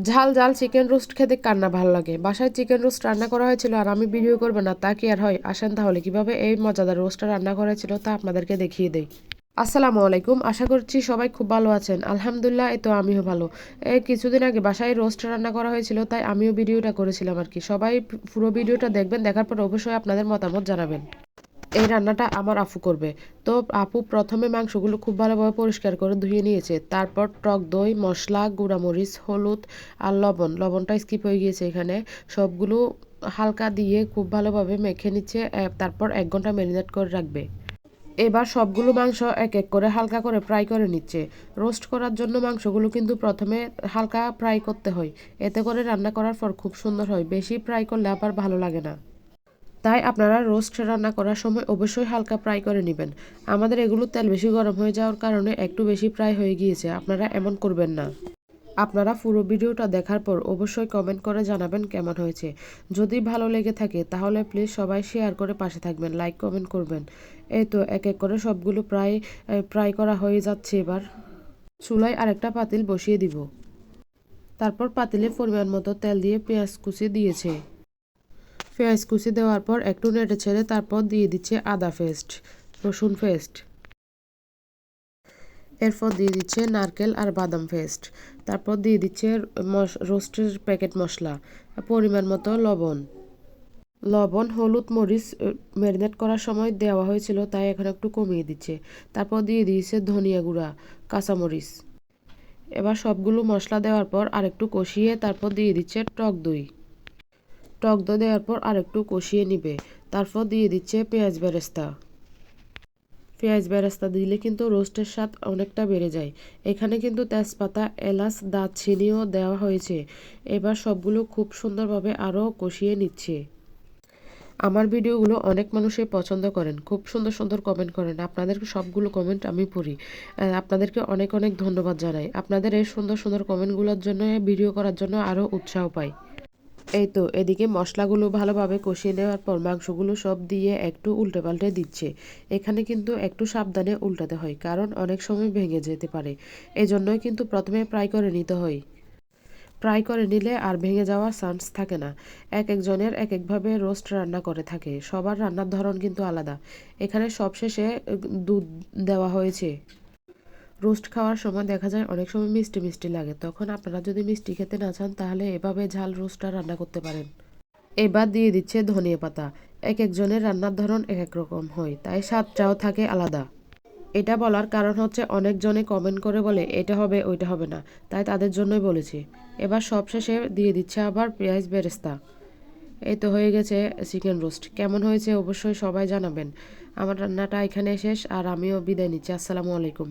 ঝাল ঝাল chicken roast খেতে কার না ভালো লাগে। বাসায় চিকেন রোস্ট রান্না করা হয়েছিল আর আমি ভিডিও করবো না তা কি আর হয়। আসেন তাহলে কিভাবে এই মজাদার রোস্টটা রান্না করা হয়েছিল তা আপনাদেরকে দেখিয়ে দেই। আসসালামু আলাইকুম, আশা করছি সবাই খুব ভালো আছেন। আলহামদুলিল্লাহ, এই তো আমিও ভালো। এই কিছুদিন আগে বাসায় রোস্ট রান্না করা হয়েছিল, তাই আমিও ভিডিওটা করেছিলাম আর কি। সবাই পুরো ভিডিওটা দেখবেন, দেখার পর অবশ্যই আপনাদের মতামত জানাবেন। এই রান্নাটা আমার আপু করবে। তো আপু প্রথমে মাংসগুলো খুব ভালোভাবে পরিষ্কার করে ধুয়ে নিয়েছে। তারপর টক দই, মশলা, গুঁড়ামরিচ, হলুদ আর লবণটা স্কিপ হয়ে গিয়েছে এখানে। সবগুলো হালকা দিয়ে খুব ভালোভাবে মেখে নিচ্ছে। তারপর 1 ঘন্টা ম্যারিনেট করে রাখবে। এবার সবগুলো মাংস এক এক করে হালকা করে ফ্রাই করে নিচ্ছে। রোস্ট করার জন্য মাংসগুলো কিন্তু প্রথমে হালকা ফ্রাই করতে হয়, এতে করে রান্না করার পর খুব সুন্দর হয়। বেশি ফ্রাই করলে আবার ভালো লাগে না। তাই আপনারা রোস্ট রান্না করার সময় অবশ্যই হালকা ফ্রাই করে নেবেন। আমাদের এগুলো তেল বেশি গরম হয়ে যাওয়ার কারণে একটু বেশি ফ্রাই হয়ে গিয়েছে, আপনারা এমন করবেন না। আপনারা পুরো ভিডিওটা দেখার পর অবশ্যই কমেন্ট করে জানাবেন কেমন হয়েছে। যদি ভালো লেগে থাকে তাহলে প্লিজ সবাই শেয়ার করে পাশে থাকবেন, লাইক কমেন্ট করবেন। এই তো এক এক করে সবগুলো প্রায় ফ্রাই করা হয়ে যাচ্ছে। এবার চুলায় আরেকটা পাতিল বসিয়ে দিব। তারপর পাতিলে পরিমাণ মতো তেল দিয়ে পেঁয়াজ কুচি দিয়েছে। পেঁয়াজ কুচি দেওয়ার পর একটু নেড়ে ছেড়ে তারপর দিয়ে দিচ্ছে আদা পেস্ট, রসুন পেস্ট। এরপর দিয়ে দিচ্ছে নারকেল আর বাদাম পেস্ট। তারপর দিয়ে দিচ্ছে রোস্টের প্যাকেট মশলা, পরিমাণ মতো লবণ, হলুদ, মরিচ ম্যারিনেট করার সময় দেওয়া হয়েছিল, তাই এখন একটু কমিয়ে দিচ্ছে। তারপর দিয়ে দিয়েছে ধনিয়া গুঁড়া, কাঁচামরিচ। এবার সবগুলো মশলা দেওয়ার পর আরেকটু কষিয়ে তারপর দিয়ে দিচ্ছে টক দই দেওয়ার পর আরেকটু কষিয়ে নিবে। তারপর দিয়ে দিচ্ছে পেঁয়াজ বেরেস্তা দিলে কিন্তু রোস্টের স্বাদ অনেকটা বেড়ে যায়। এখানে কিন্তু তেজপাতা, এলাচ, দারচিনিও দেওয়া হয়েছে। এবার সবগুলো খুব সুন্দরভাবে আরও কষিয়ে নিচ্ছে। আমার ভিডিওগুলো অনেক মানুষই পছন্দ করেন, খুব সুন্দর সুন্দর কমেন্ট করেন। আপনাদের সবগুলো কমেন্ট আমি পড়ি। আপনাদেরকে অনেক অনেক ধন্যবাদ জানাই। আপনাদের এই সুন্দর সুন্দর কমেন্টগুলোর জন্য ভিডিও করার জন্য আরও উৎসাহ পাই। এই তো এদিকে মশলাগুলো ভালোভাবে কষিয়ে নেওয়ার পর মাংসগুলো সব দিয়ে একটু উল্টে পাল্টে দিচ্ছে। এখানে কিন্তু একটু সাবধানে উল্টাতে হয়, কারণ অনেক সময় ভেঙে যেতে পারে। এজন্যই কিন্তু প্রথমে ফ্রাই করে নিতে হয়। ফ্রাই করে নিলে আর ভেঙে যাওয়ার চান্স থাকে না। এক একজনের এক একভাবে রোস্ট রান্না করে থাকে, সবার রান্নার ধরন কিন্তু আলাদা। এখানে সবশেষে দুধ দেওয়া হয়েছে। রোস্ট খাওয়ার সময় দেখা যায় অনেক সময় মিষ্টি মিষ্টি লাগে, তখন আপনারা যদি মিষ্টি খেতে না চান তাহলে এভাবে ঝাল রোস্টটা রান্না করতে পারেন। এবার দিয়ে দিচ্ছে ধনিয়া পাতা। এক একজনের রান্নার ধরন এক এক রকম হয়, তাই স্বাদটাও থাকে আলাদা। এটা বলার কারণ হচ্ছে অনেকজনে কমেন্ট করে বলে এটা হবে ওইটা হবে না, তাই তাদের জন্যই বলেছি। এবার সবশেষে দিয়ে দিচ্ছে আবার পেঁয়াজ বেরেস্তা। এই তো হয়ে গেছে চিকেন রোস্ট। কেমন হয়েছে অবশ্যই সবাই জানাবেন। আমার রান্নাটা এখানে শেষ আর আমিও বিদায় নিচ্ছি। আসসালামু আলাইকুম।